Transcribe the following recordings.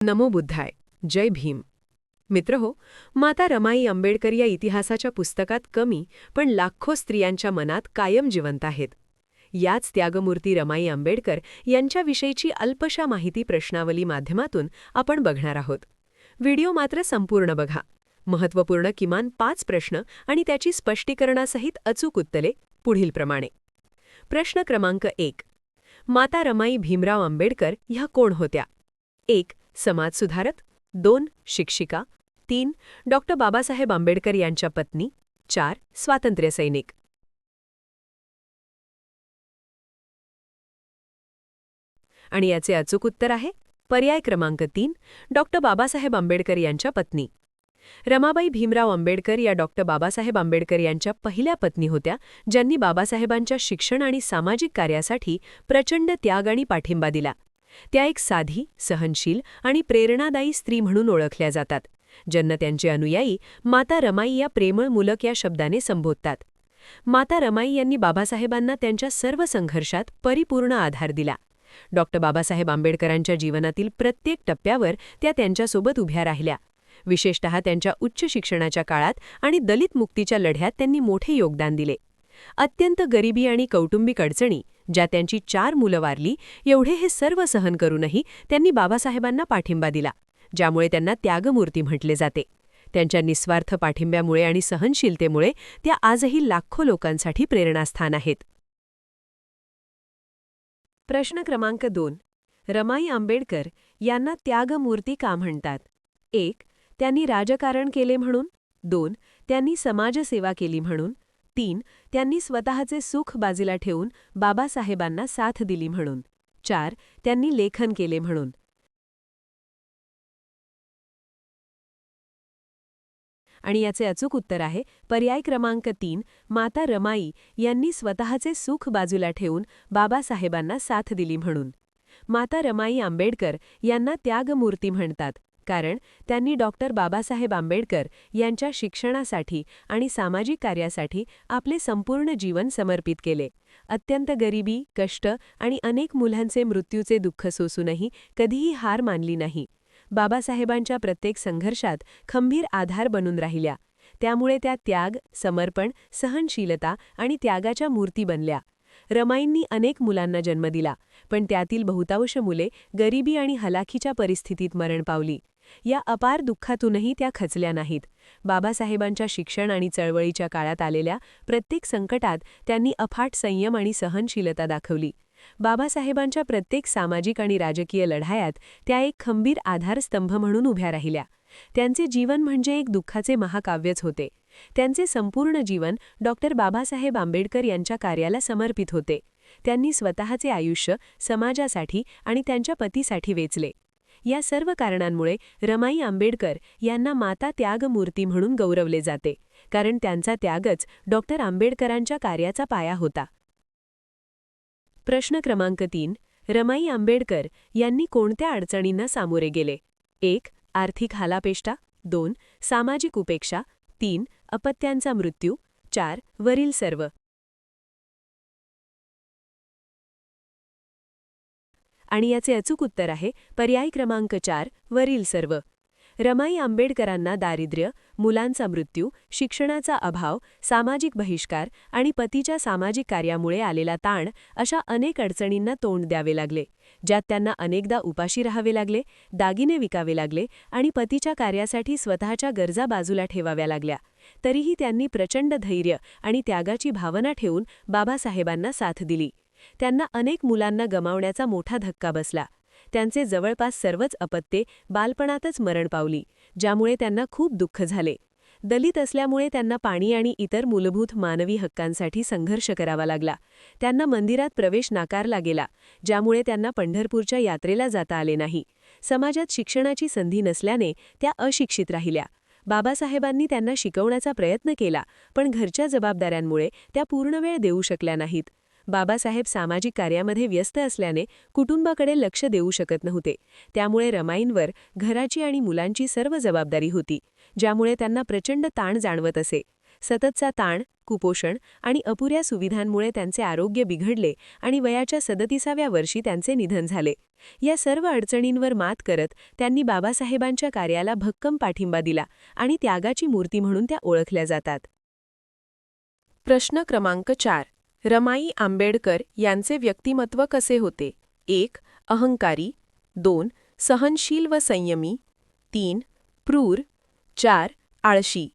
नमो बुद्धाय. जय भीम. मित्रहो, माता रमाई आंबेडकर या इतिहासाच्या पुस्तकात कमी पण लाखो स्त्रियांच्या मनात कायम जिवंत आहेत. याच त्यागमूर्ती रमाई आंबेडकर यांच्याविषयीची अल्पशा माहिती प्रश्नावली माध्यमातून आपण बघणार आहोत. व्हिडिओ मात्र संपूर्ण बघा. महत्त्वपूर्ण किमान 5 प्रश्न आणि त्याची स्पष्टीकरणासहित अचूक उत्तरे पुढीलप्रमाणे. प्रश्न क्रमांक 1. माता रमाई भीमराव आंबेडकर ह्या कोण होत्या? 1. समाजसुधारक. 2. शिक्षिका. 3. डॉक्टर बाबासाहेब आंबेडकर यांच्या पत्नी. 4. स्वातंत्र्यसैनिक. आणि याचे अचूक उत्तर आहे पर्याय क्रमांक 3. डॉक्टर बाबासाहेब आंबेडकर यांच्या पत्नी. रमाबाई भीमराव आंबेडकर या डॉक्टर बाबासाहेब आंबेडकर यांच्या पहिल्या पत्नी होत्या, ज्यांनी बाबासाहेबांच्या शिक्षण आणि सामाजिक कार्यासाठी प्रचंड त्याग आणि पाठिंबा दिला. त्या एक साधी, सहनशील आणि प्रेरणादायी स्त्री म्हणून ओळखल्या जातात, ज्यांना त्यांचे अनुयायी माता रमाई या प्रेमळ मुलक या शब्दाने संबोधतात. माता रमाई यांनी बाबासाहेबांना त्यांच्या सर्व संघर्षात परिपूर्ण आधार दिला. डॉक्टर बाबासाहेब आंबेडकरांच्या जीवनातील प्रत्येक टप्प्यावर त्या त्यांच्यासोबत उभ्या राहिल्या. विशेषतः त्यांच्या उच्च शिक्षणाच्या काळात आणि दलित मुक्तीच्या लढ्यात त्यांनी मोठे योगदान दिले. अत्यंत गरिबी आणि कौटुंबिक अडचणी, ज्या त्यांची 4 मुलं वारली, एवढे हे सर्व सहन करूनही त्यांनी बाबासाहेबांना पाठिंबा दिला, ज्यामुळे त्यांना त्यागमूर्ती म्हटले जाते. त्यांच्या निस्वार्थ पाठिंब्यामुळे आणि सहनशीलतेमुळे त्या आजही लाखो लोकांसाठी प्रेरणास्थान आहेत. प्रश्न क्रमांक 2. रमाई आंबेडकर यांना त्यागमूर्ती का म्हणतात? 1. त्यांनी राजकारण केले म्हणून. 2. त्यांनी समाजसेवा केली म्हणून. 3. त्यांनी स्वतःचे सुख बाजूला ठेवून बाबासाहेबांना साथ दिली म्हणून. 4. त्यांनी लेखन केले म्हणून. आणि याचे अचूक उत्तर आहे पर्याय क्रमांक 3. माता रमाई यांनी स्वतःचे सुख बाजूला ठेवून बाबासाहेबांना साथ दिली म्हणून. माता रमाई आंबेडकर यांना त्यागमूर्ती म्हणतात कारण त्यांनी डॉक्टर बाबासाहेब आंबेडकर यांच्या शिक्षणासाठी आणि सामाजिक कार्यासाठी आपले संपूर्ण जीवन समर्पित केले. अत्यंत गरिबी, कष्ट आणि अनेक मुलांचे मृत्यूचे दुःख सोसूनही कधीही हार मानली नाही. बाबासाहेबांच्या प्रत्येक संघर्षात खंबीर आधार बनून राहिल्या. त्यामुळे त्या त्याग, समर्पण, सहनशीलता आणि त्यागाच्या मूर्ती बनल्या. रमाईंनी अनेक मुलांना जन्म दिला, पण त्यातील बहुतांश मुले गरिबी आणि हलाखीच्या परिस्थितीत मरण पावली. या अपार दुःखातूनही त्या खचल्या नाहीत. बाबासाहेबांच्या शिक्षण आणि चळवळीच्या काळात आलेल्या प्रत्येक संकटात त्यांनी अफाट संयम आणि सहनशीलता दाखवली. बाबासाहेबांच्या प्रत्येक सामाजिक आणि राजकीय लढायात त्या एक खंबीर आधारस्तंभ म्हणून उभ्या राहिल्या. त्यांचे जीवन म्हणजे एक दुःखाचे महाकाव्यच होते. त्यांचे संपूर्ण जीवन डॉक्टर बाबासाहेब आंबेडकर यांच्या कार्याला समर्पित होते. त्यांनी स्वतःचे आयुष्य समाजासाठी आणि त्यांच्या पतीसाठी वेचले. या सर्व कारणांमुळे रमाई आंबेडकर यांना माता त्यागमूर्ती म्हणून गौरवले जाते, कारण त्यांचा त्यागच डॉक्टर आंबेडकरांच्या कार्याचा पाया होता. प्रश्न क्रमांक 3. रमाई आंबेडकर यांनी कोणत्या अडचणींना सामोरे गेले? 1. आर्थिक हालापेष्टा. 2. सामाजिक उपेक्षा. 3. अपत्यांचा मृत्यू. 4. वरील सर्व. आणि याचे अचूक उत्तर आहे पर्याय क्रमांक 4. वरील सर्व. रमाई आंबेडकरांना दारिद्र्य, मुलांचा मृत्यू, शिक्षणाचा अभाव, सामाजिक बहिष्कार आणि पतीच्या सामाजिक कार्यामुळे आलेला ताण अशा अनेक अडचणींना तोंड द्यावे लागले, ज्यात त्यांना अनेकदा उपाशी राहावे लागले, दागिने विकावे लागले आणि पतीच्या कार्यासाठी स्वतःच्या गरजा बाजूला ठेवाव्या लागल्या. तरीही त्यांनी प्रचंड धैर्य आणि त्यागाची भावना ठेवून बाबासाहेबांना साथ दिली. त्यांना अनेक मुलांना गमावण्याचा मोठा धक्का बसला. त्यांचे जवळपास सर्वच अपत्ये बालपणातच मरण पावली, ज्यामुळे त्यांना खूप दुःख झाले. दलित असल्यामुळे त्यांना पाणी आणि इतर मूलभूत मानवी हक्कांसाठी संघर्ष करावा लागला. त्यांना मंदिरात प्रवेश नाकारला गेला, ज्यामुळे त्यांना पंढरपूरच्या यात्रेला जाता आले नाही. समाजात शिक्षणाची संधी नसल्याने त्या अशिक्षित राहिल्या. बाबासाहेबांनी त्यांना शिकवण्याचा प्रयत्न केला, पण घरच्या जबाबदाऱ्यांमुळे त्या पूर्ण वेळ देऊ शकल्या नाहीत. बाबासाहेब सामाजिक कार्यामध्ये व्यस्त असल्याने कुटुंबाकडे लक्ष देऊ शकत नव्हते. त्यामुळे रमाईंवर घराची आणि मुलांची सर्व जबाबदारी होती, ज्यामुळे त्यांना प्रचंड ताण जाणवत असे. सततचा ताण, कुपोषण आणि अपुऱ्या सुविधांमुळे त्यांचे आरोग्य बिघडले आणि वयाच्या 37व्या वर्षी त्यांचे निधन झाले. या सर्व अडचणींवर मात करत त्यांनी बाबासाहेबांच्या कार्याला भक्कम पाठिंबा दिला आणि त्यागाची मूर्ती म्हणून त्या ओळखल्या जातात. प्रश्न क्रमांक 4. रमाई आंबेडकर यांचे व्यक्तिमत्व कसे होते? 1. अहंकारी. 2. सहनशील व संयमी. 3. क्रूर. 4. आळशी.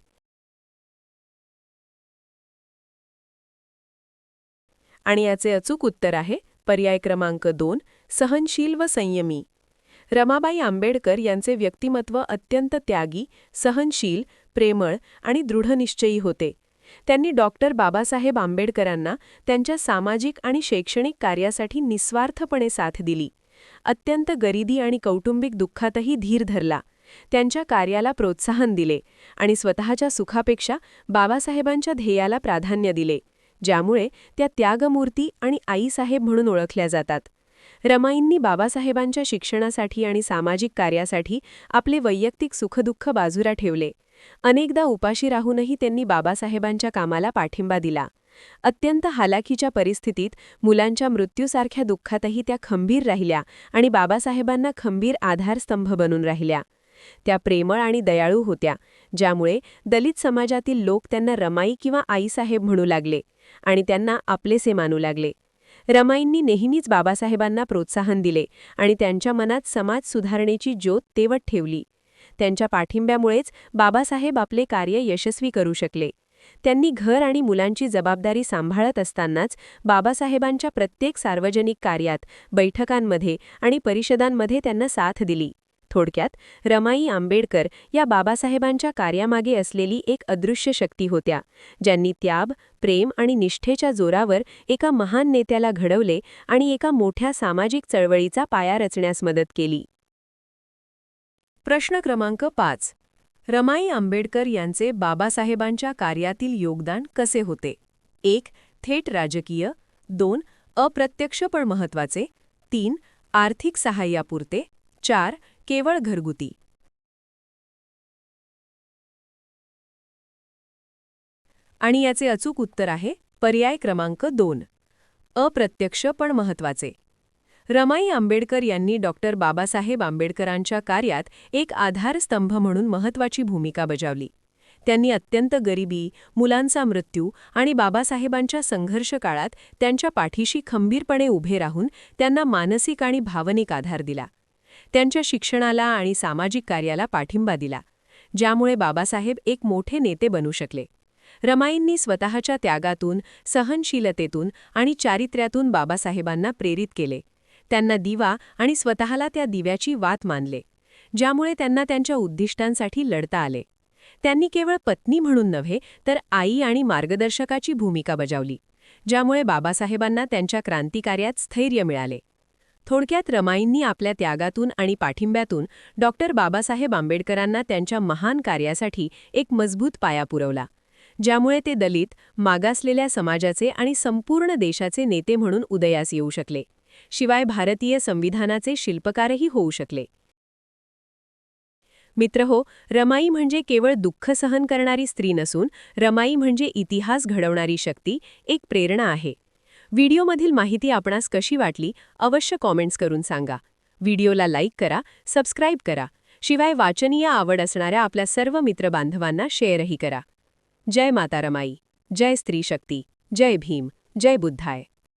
आणि याचे अचूक उत्तर आहे पर्याय क्रमांक 2. सहनशील व संयमी. रमाबाई आंबेडकर यांचे व्यक्तिमत्व अत्यंत त्यागी, सहनशील, प्रेमळ आणि दृढनिश्चयी होते. त्यांनी डॉक्टर बाबासाहेब आंबेडकरांना त्यांच्या सामाजिक आणि शैक्षणिक कार्यासाठी निस्वार्थपणे साथ दिली. अत्यंत गरिबी आणि कौटुंबिक दुःखातही धीर धरला. त्यांच्या कार्याला प्रोत्साहन दिले आणि स्वतःच्या सुखापेक्षा बाबासाहेबांच्या ध्येयाला प्राधान्य दिले, ज्यामुळे त्या त्यागमूर्ती आणि आईसाहेब म्हणून ओळखल्या जातात. रमाईंनी बाबासाहेबांच्या शिक्षणासाठी आणि सामाजिक कार्यासाठी आपले वैयक्तिक सुखदुःख बाजूला ठेवले. अनेकदा उपाशी राहूनही त्यांनी बाबासाहेबांच्या कामाला पाठिंबा दिला. अत्यंत हालाकीच्या परिस्थितीत मुलांच्या मृत्यूसारख्या दुःखातही त्या खंबीर राहिल्या आणि बाबासाहेबांना खंबीर आधारस्तंभ बनून राहिल्या. त्या प्रेमळ आणि दयाळू होत्या, ज्यामुळे दलित समाजातील लोक त्यांना रमाई किंवा आईसाहेब म्हणू लागले आणि त्यांना आपलेसे मानू लागले. रमाईंनी नेहमीच बाबासाहेबांना प्रोत्साहन दिले आणि त्यांच्या मनात समाज सुधारणेची ज्योत तेवत ठेवली. त्यांच्या पाठिंब्यामुळेच बाबासाहेब आपले कार्य यशस्वी करू शकले. त्यांनी घर आणि मुलांची जबाबदारी सांभाळत असतानाच बाबासाहेबांच्या प्रत्येक सार्वजनिक कार्यात, बैठकांमध्ये आणि परिषदांमध्ये त्यांना साथ दिली. थोडक्यात, रमाई आंबेडकर या बाबासाहेबांच्या कार्यामागे असलेली एक अदृश्य शक्ती होत्या, ज्यांनी त्याग, प्रेम आणि निष्ठेच्या जोरावर एका महान नेत्याला घडवले आणि एका मोठ्या सामाजिक चळवळीचा पाया रचण्यास मदत केली. प्रश्न क्रमांक 5. रमाई आंबेडकर यांचे बाबासाहेबांच्या कार्यातील योगदान कसे होते? 1. थेट राजकीय. 2. अप्रत्यक्ष पण महत्त्वाचे. 3. आर्थिक सहाय्यापुरते. 4. केवळ घरगुती. आणि याचे अचूक उत्तर आहे पर्याय क्रमांक 2. अप्रत्यक्ष पण महत्त्वाचे. रमाई आंबेडकर यांनी डॉक्टर बाबासाहेब आंबेडकरांच्या कार्यात एक आधारस्तंभ म्हणून महत्त्वाची भूमिका बजावली. त्यांनी अत्यंत गरिबी, मुलांचा मृत्यू आणि बाबासाहेबांच्या संघर्ष काळात त्यांच्या पाठीशी खंबीरपणे उभे राहून त्यांना मानसिक आणि भावनिक आधार दिला. त्यांच्या शिक्षणाला आणि सामाजिक कार्याला पाठिंबा दिला, ज्यामुळे बाबासाहेब एक मोठे नेते बनू शकले. रमाईंनी स्वतःच्या त्यागातून, सहनशीलतेतून आणि चारित्र्यातून बाबासाहेबांना प्रेरित केले. त्यांना दिवा आणि स्वतःला त्या दिव्याची वात मानले, ज्यामुळे त्यांना त्यांच्या उद्दिष्टांसाठी लढता आले. त्यांनी केवळ पत्नी म्हणून नव्हे तर आई आणि मार्गदर्शकाची भूमिका बजावली, ज्यामुळे बाबासाहेबांना त्यांच्या क्रांतिकार्यात स्थैर्य मिळाले. थोडक्यात, रमाईंनी आपल्या त्यागातून आणि पाठिंब्यातून डॉक्टर बाबासाहेब आंबेडकरांना त्यांच्या महान कार्यासाठी एक मजबूत पाया पुरवला, ज्यामुळे ते दलित, मागासलेल्या समाजाचे आणि संपूर्ण देशाचे नेते म्हणून उदयास येऊ शकले. शिवाय भारतीय संविधानाचे शिल्पकारही होऊ शकले. मित्रहो, रमाई म्हणजे केवळ दुःख सहन करणारी स्त्री नसून रमाई म्हणजे इतिहास घडवणारी शक्ती, एक प्रेरणा आहे. व्हिडिओमधील माहिती आपणास कशी वाटली अवश्य कॉमेंट्स करून सांगा. व्हिडिओला लाईक करा, सबस्क्राईब करा. शिवाय वाचनीय आवड असणाऱ्या आपल्या सर्व मित्रबांधवांना शेअरही करा. जय माता रमाई, जय स्त्री शक्ती, जय भीम, जय बुद्धाय.